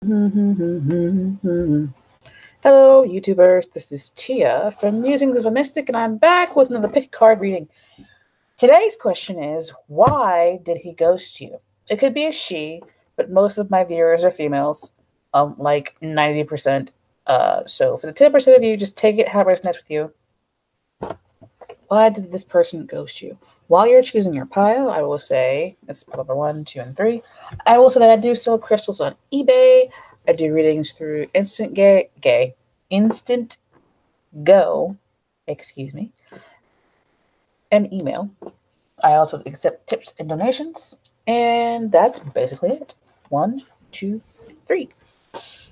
Hello, YouTubers. This is Tia from Musings of a Mystic, and I'm back with another pick card reading. Today's question is, why did he ghost you? It could be a she, but most of my viewers are females, like 90%. So for the 10% of you, just take it however it resonates with you. Why did this person ghost you? While you're choosing your pile, I will say, that's pile number 1, 2, and 3. I will say that I do sell crystals on eBay. I do readings through Instant Go, and email. I also accept tips and donations, and that's basically it. 1, 2, 3.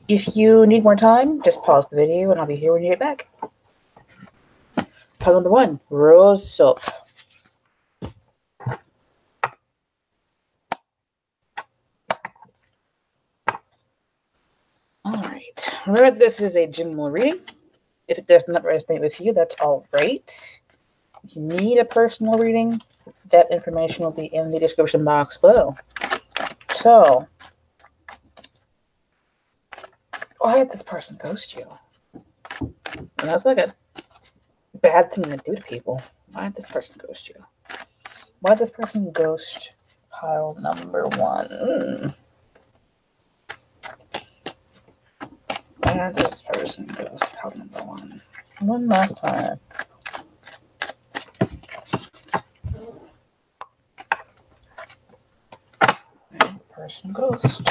If you need more time, just pause the video and I'll be here when you get back. Pile number 1, rose soap. Alright, remember this is a general reading. If it does not resonate with you, that's all right. If you need a personal reading, that information will be in the description box below. So, why did this person ghost you? And that's like a bad thing to do to people. Why did this person ghost you? Why did this person ghost pile number 1? Why did this person ghost pile number 1? One last time. Person ghost.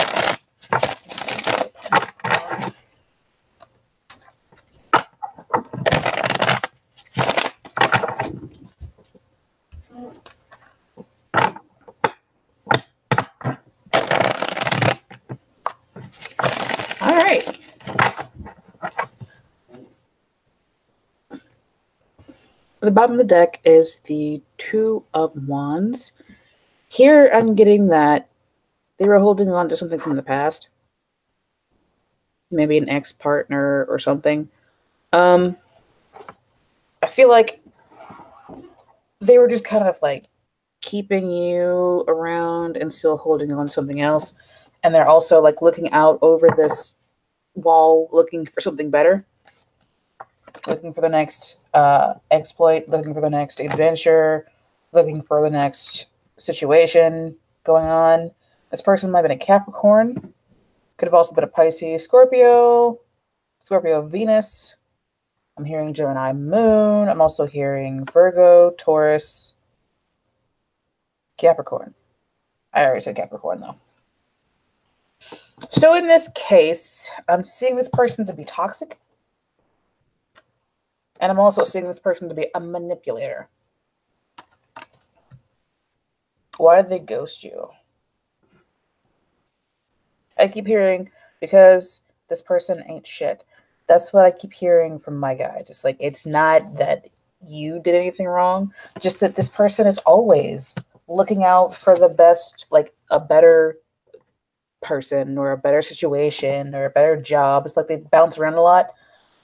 All right. At the bottom of the deck is the Two of Wands. Here I'm getting that they were holding on to something from the past. Maybe an ex-partner or something. I feel like they were just kind of like keeping you around and still holding on to something else. And they're also like looking out over this wall, looking for something better. Looking for the next exploit, looking for the next adventure, looking for the next situation going on. This person might have been a Capricorn. Could have also been a Pisces, Scorpio, Venus. I'm hearing Gemini Moon. I'm also hearing Virgo, Taurus, Capricorn. I already said Capricorn, though. So in this case, I'm seeing this person to be toxic. And I'm also seeing this person to be a manipulator. Why did they ghost you? I keep hearing, because this person ain't shit. That's what I keep hearing from my guys. It's like, it's not that you did anything wrong, just that this person is always looking out for the best, like a better person or a better situation or a better job. It's like they bounce around a lot,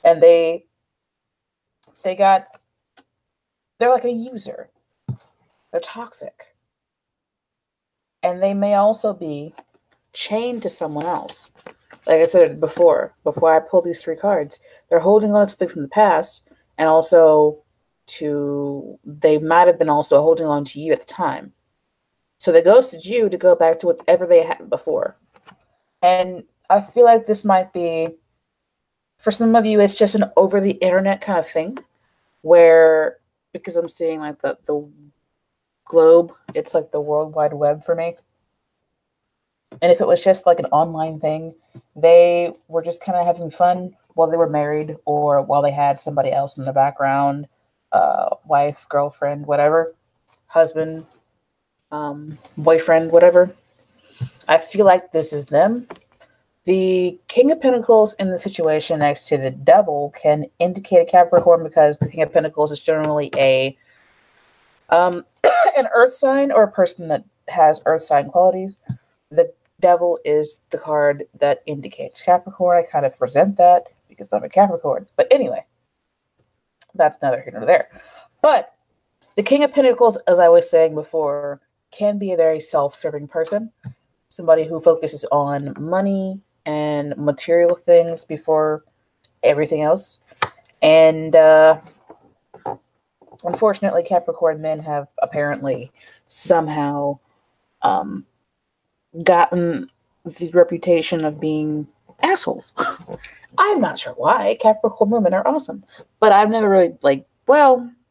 and they're like a user. They're toxic. And they may also be chained to someone else. Like I said before I pull these 3 cards, they're holding on to something from the past, and also they might have been also holding on to you at the time. So they ghosted you to go back to whatever they had before. And I feel like this might be, for some of you, it's just an over the internet kind of thing, where, because I'm seeing like the globe, it's like the World Wide Web for me. And if it was just like an online thing, they were just kind of having fun while they were married, or while they had somebody else in the background, wife, girlfriend, whatever, husband, boyfriend, whatever. I feel like this is them. The King of Pentacles in the situation next to the Devil can indicate a Capricorn, because the King of Pentacles is generally an earth sign, or a person that has earth sign qualities. The Devil is the card that indicates Capricorn. I kind of resent that because I'm a Capricorn. But anyway, that's neither here nor there. But the King of Pentacles, as I was saying before, can be a very self-serving person. Somebody who focuses on money and material things before everything else. And unfortunately, Capricorn men have apparently somehow gotten the reputation of being assholes. I'm not sure why. Capricorn women are awesome, but I've never really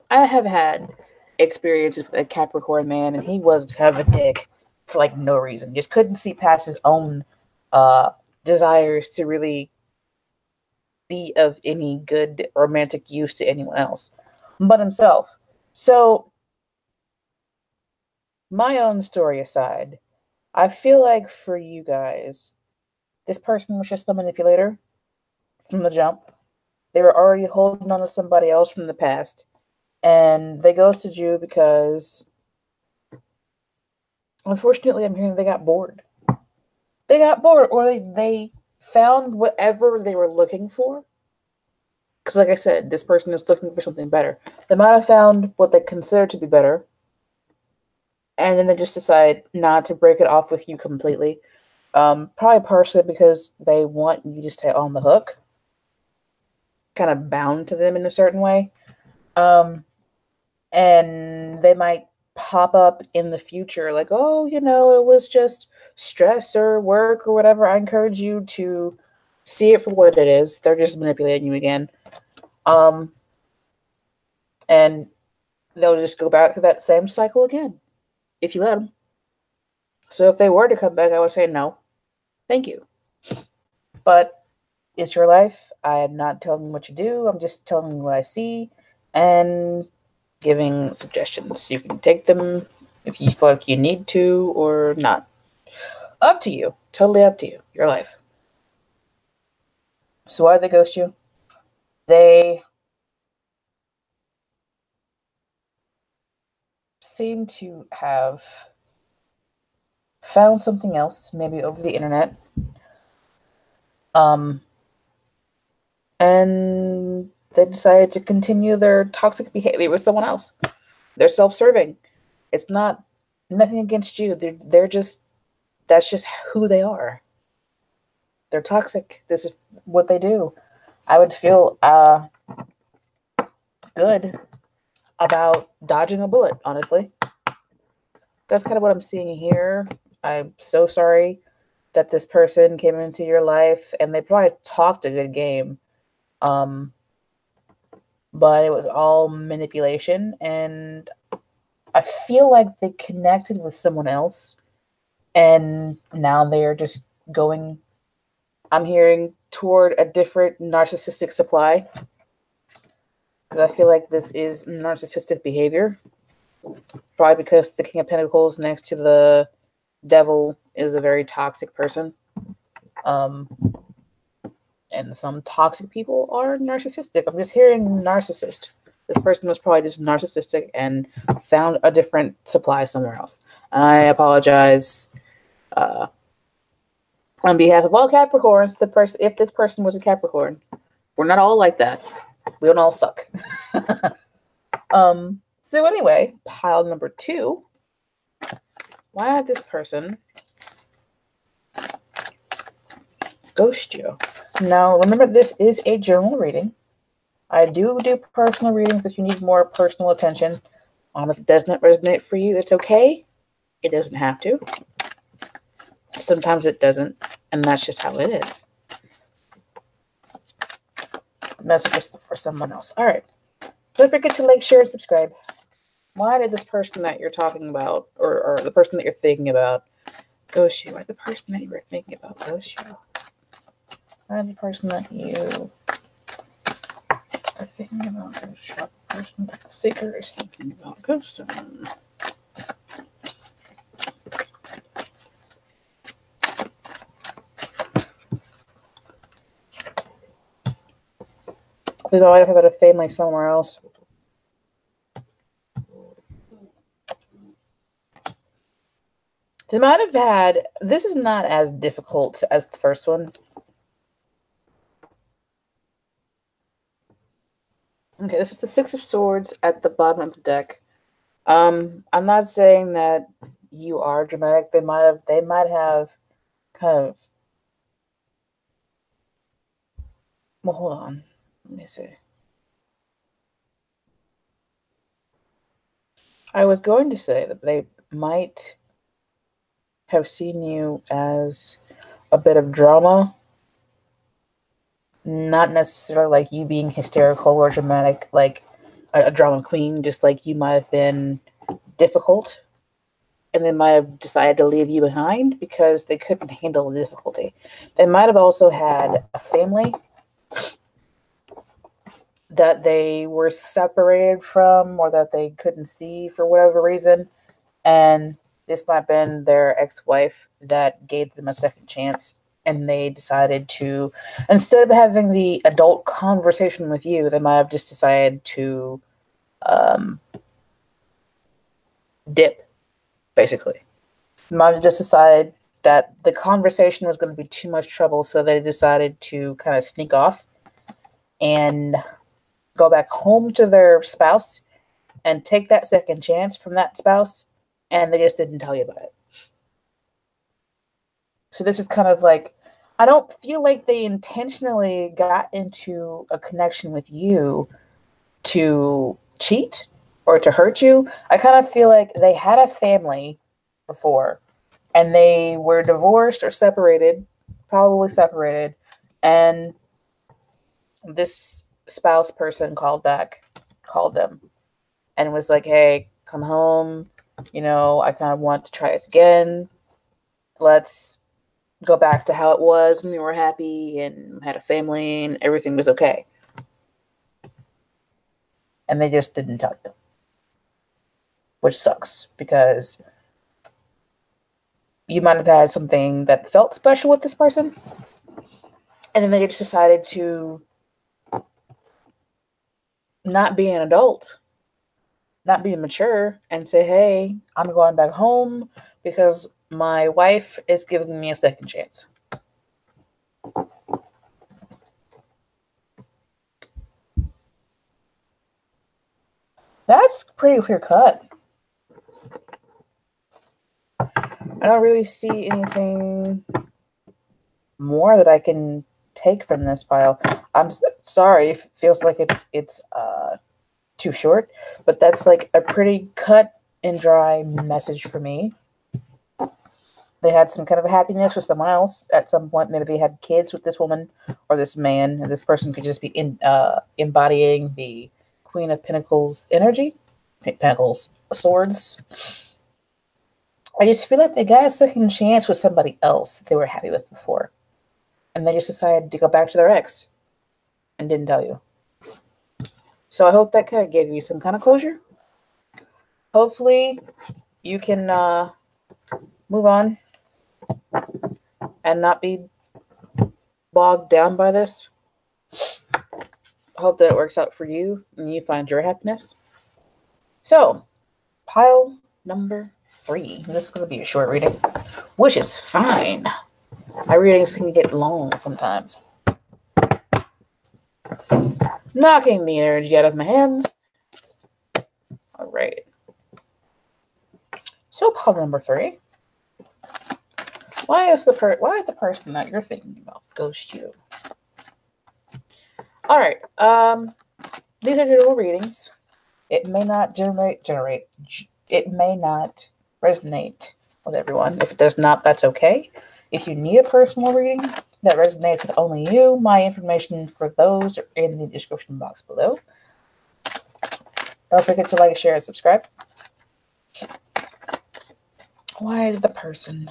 I have had experiences with a Capricorn man, and he was kind of a dick for no reason. Just couldn't see past his own desires to really be of any good romantic use to anyone else but himself. So, my own story aside, I feel like for you guys, this person was just a manipulator from the jump. They were already holding on to somebody else from the past, and they ghosted you because, unfortunately, I'm hearing they got bored. They got bored, or they found whatever they were looking for. Because, like I said, this person is looking for something better. They might have found what they consider to be better, and then they just decide not to break it off with you completely. Probably partially because they want you to stay on the hook, kind of bound to them in a certain way. And they might pop up in the future like, oh, it was just stress or work or whatever. I encourage you to see it for what it is. They're just manipulating you again. And they'll just go back to that same cycle again if you let them. So if they were to come back, I would say no. Thank you. But it's your life. I am not telling you what you do. I'm just telling you what I see and giving suggestions. You can take them if you feel like you need to or not. Up to you. Totally up to you. Your life. So why did they ghost you? They seem to have found something else, maybe over the internet. And they decided to continue their toxic behavior with someone else. They're self-serving. It's not nothing against you. They're just, that's just who they are. They're toxic. This is what they do. I would feel good about dodging a bullet, honestly. That's kind of what I'm seeing here. I'm so sorry that this person came into your life, and they probably talked a good game. But it was all manipulation, and I feel like they connected with someone else, and now they're just going, I'm hearing, toward a different narcissistic supply. Because I feel like this is narcissistic behavior. Probably because the King of Pentacles next to the Devil is a very toxic person. And some toxic people are narcissistic. I'm just hearing narcissist. This person was probably just narcissistic and found a different supply somewhere else. I apologize on behalf of all Capricorns. If this person was a Capricorn, we're not all like that. We don't all suck. So anyway, pile number 2. Why did this person ghost you? Now, remember, this is a general reading. I do personal readings if you need more personal attention. If it does not resonate for you, it's okay. It doesn't have to. Sometimes it doesn't, and that's just how it is. Messages for someone else. All right. Don't forget to like, share, and subscribe. Why did this person that you're talking about, or the person that you're thinking about, ghost you? Why did the person that you were thinking about ghost you? Why did the person that you are thinking about ghost you? The person that the seeker is thinking about ghost them. They might have had a family somewhere else. They might have had, this is not as difficult as the first one. Okay, this is the Six of Swords at the bottom of the deck. I'm not saying that you are dramatic. They might have kind of Well, hold on. Let me see. I was going to say that they might have seen you as a bit of drama, not necessarily like you being hysterical or dramatic, like a drama queen, just like you might have been difficult, and they might have decided to leave you behind because they couldn't handle the difficulty. They might have also had a family that they were separated from or that they couldn't see for whatever reason. And this might have been their ex-wife that gave them a second chance. And they decided to, instead of having the adult conversation with you, they might have just decided to um, dip, basically. They might have just decided that the conversation was going to be too much trouble, so they decided to kind of sneak off and go back home to their spouse and take that second chance from that spouse, and they just didn't tell you about it. So this is kind of like, I don't feel like they intentionally got into a connection with you to cheat or to hurt you. I kind of feel like they had a family before and they were divorced or separated, probably separated, and this spouse person called them and was like, hey, come home. I kind of want to try this again. Let's go back to how it was when we were happy and had a family and everything was okay. And they just didn't tell you, which sucks because you might have had something that felt special with this person. And then they just decided to not be an adult, not be mature, and say, hey, I'm going back home because my wife is giving me a second chance. That's pretty clear cut. I don't really see anything more that I can take from this pile. I'm sorry if it feels like it's too short, but that's like a pretty cut and dry message for me. They had some kind of happiness with someone else at some point. Maybe they had kids with this woman or this man, and this person could just be embodying the Queen of Pentacles energy. Pentacles, swords. I just feel like they got a second chance with somebody else that they were happy with before. And they just decided to go back to their ex and didn't tell you. So I hope that kind of gave you some kind of closure. Hopefully you can move on and not be bogged down by this. I hope that it works out for you and you find your happiness. So, pile number 3. This is going to be a short reading, which is fine. My readings can get long sometimes. Knocking the energy out of my hands. All right. So, pile number 3. Why the person that you're thinking about ghost you? All right. These are general readings. It may not it may not resonate with everyone. If it does not, that's okay. If you need a personal reading that resonates with only you, my information for those are in the description box below. Don't forget to like, share, and subscribe. Why is the person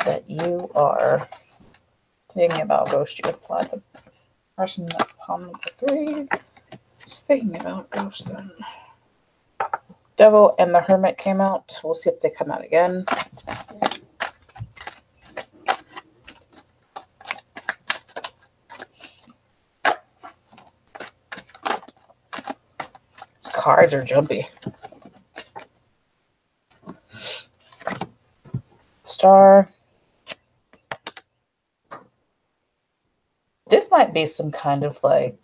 that you are thinking about ghost you? Why the person that palm number 3 is thinking about ghosting? Devil and the Hermit came out. We'll see if they come out again. These cards are jumpy. Star. This might be some kind of like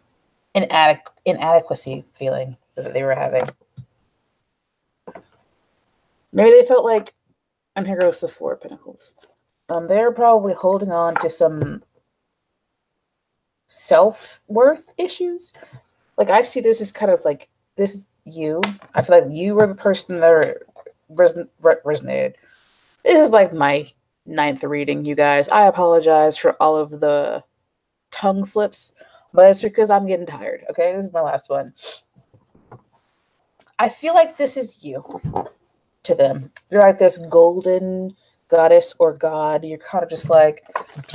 inadequacy feeling that they were having. Maybe they felt like, and here goes the 4 of Pentacles. They're probably holding on to some self-worth issues. Like, I see this as kind of like, this is you. I feel like you were the person that resonated. This is like my 9th reading, you guys. I apologize for all of the tongue slips, but it's because I'm getting tired. Okay, this is my last one. I feel like this is you to them. You're like this golden goddess or god. You're kind of just like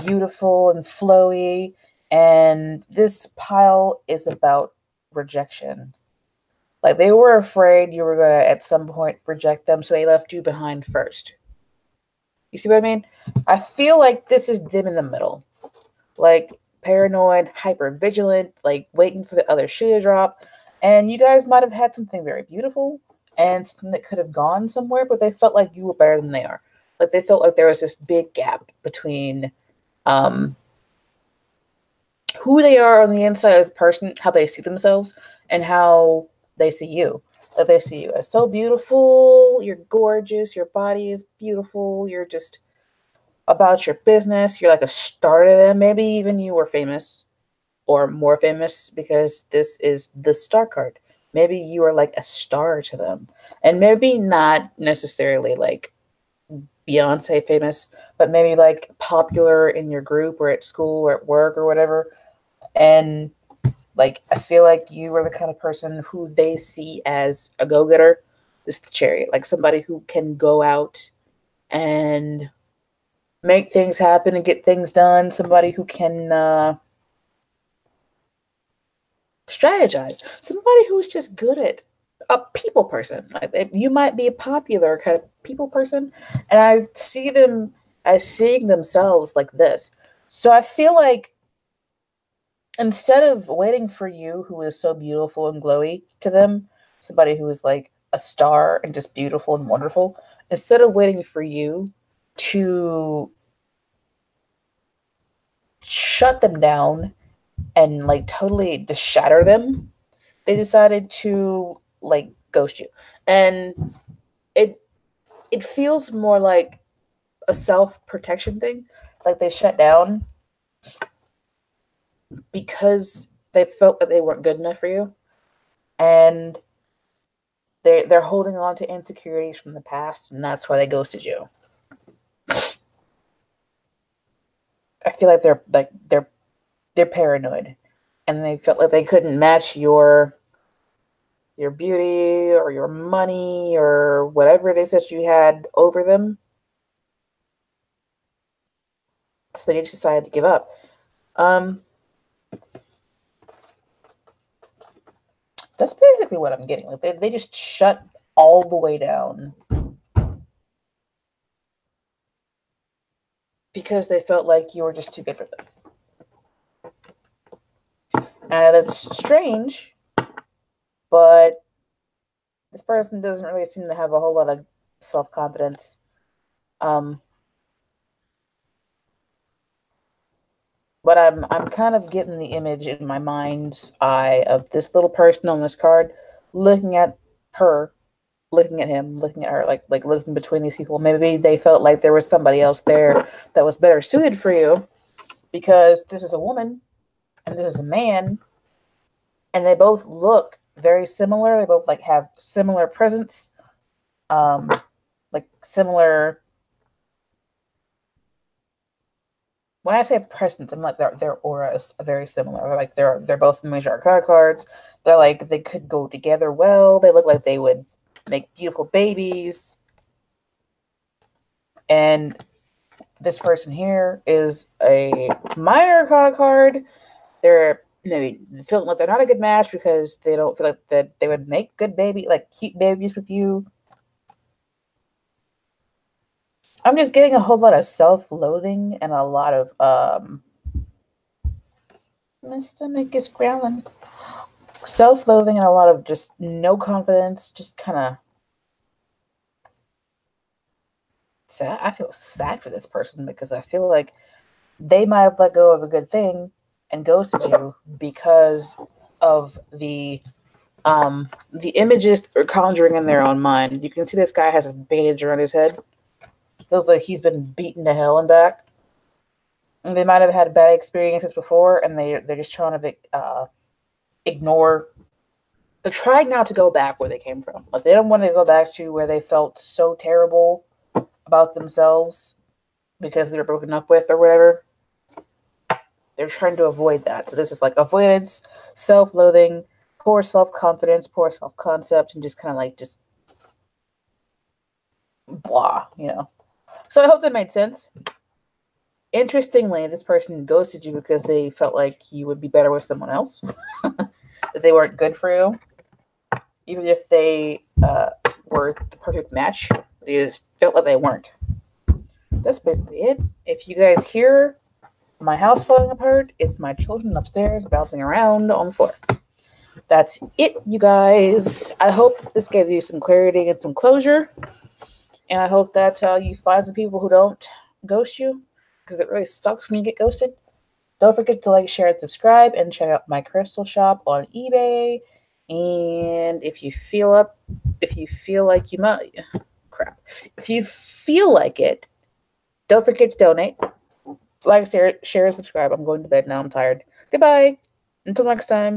beautiful and flowy. And this pile is about rejection. Like, they were afraid you were going to at some point reject them, so they left you behind first. You see what I mean? I feel like this is them in the middle. Like, paranoid, hyper vigilant, like waiting for the other shoe to drop. And you guys might have had something very beautiful and something that could have gone somewhere, but they felt like you were better than they are. Like, they felt like there was this big gap between who they are on the inside as a person, how they see themselves, and how they see you. Like, they see you as so beautiful, you're gorgeous, your body is beautiful, you're just about your business, you're like a star to them. Maybe even you were famous or more famous, because this is the star card. Maybe you are like a star to them. And maybe not necessarily like Beyonce famous, but maybe like popular in your group or at school or at work or whatever. And like, I feel like you are the kind of person who they see as a go-getter. This is the chariot, like somebody who can go out and make things happen and get things done. Somebody who can strategize. Somebody who's just good at a people person. Like, you might be a popular kind of people person, and I see them as seeing themselves like this. So I feel like instead of waiting for you, who is so beautiful and glowy to them, somebody who is like a star and just beautiful and wonderful, instead of waiting for you to shut them down and like totally just shatter them, they decided to like ghost you. And it feels more like a self-protection thing. Like, they shut down because they felt that they weren't good enough for you, and they're holding on to insecurities from the past, and that's why they ghosted you. I feel like they're paranoid, and they felt like they couldn't match your beauty or your money or whatever it is that you had over them. So they just decided to give up. That's basically what I'm getting. Like, they just shut all the way down because they felt like you were just too good for them. And that's strange, but this person doesn't really seem to have a whole lot of self-confidence. But I'm kind of getting the image in my mind's eye of this little person on this card looking at her, looking at him, looking at her, like looking between these people. Maybe they felt like there was somebody else there that was better suited for you, because this is a woman and this is a man, and they both look very similar. They both like have similar presence, like similar. When I say presence, I'm like their aura is very similar. Like, they're both major arcana cards. They're like, they could go together well. They look like they would make beautiful babies. And this person here is a minor arcana card. They're maybe feeling like they're not a good match because they don't feel like that they would make good cute babies with you. I'm just getting a whole lot of self-loathing and a lot of my stomach is growling. Self-loathing and a lot of just no confidence, just kind of sad. I feel sad for this person because I feel like they might have let go of a good thing and ghosted you because of the images they're conjuring in their own mind. You can see this guy has a bandage around his head. Feels like he's been beaten to hell and back. They might have had bad experiences before, and they're just trying to ignore. They're trying not to go back where they came from. Like, they don't want to go back to where they felt so terrible about themselves because they were broken up with or whatever. They're trying to avoid that. So this is like avoidance, self-loathing, poor self-confidence, poor self-concept, and just kind of like just blah, you know. So I hope that made sense. Interestingly, this person ghosted you because they felt like you would be better with someone else. That they weren't good for you. Even if they were the perfect match, they just felt like they weren't. That's basically it. If you guys hear my house falling apart, it's my children upstairs bouncing around on the floor. That's it, you guys. I hope this gave you some clarity and some closure. And I hope that you find some people who don't ghost you, because it really sucks when you get ghosted. Don't forget to like, share, and subscribe, and check out my crystal shop on eBay. And if you feel like you might, if you feel like it, don't forget to donate. Like, share, subscribe. I'm going to bed now. I'm tired. Goodbye. Until next time.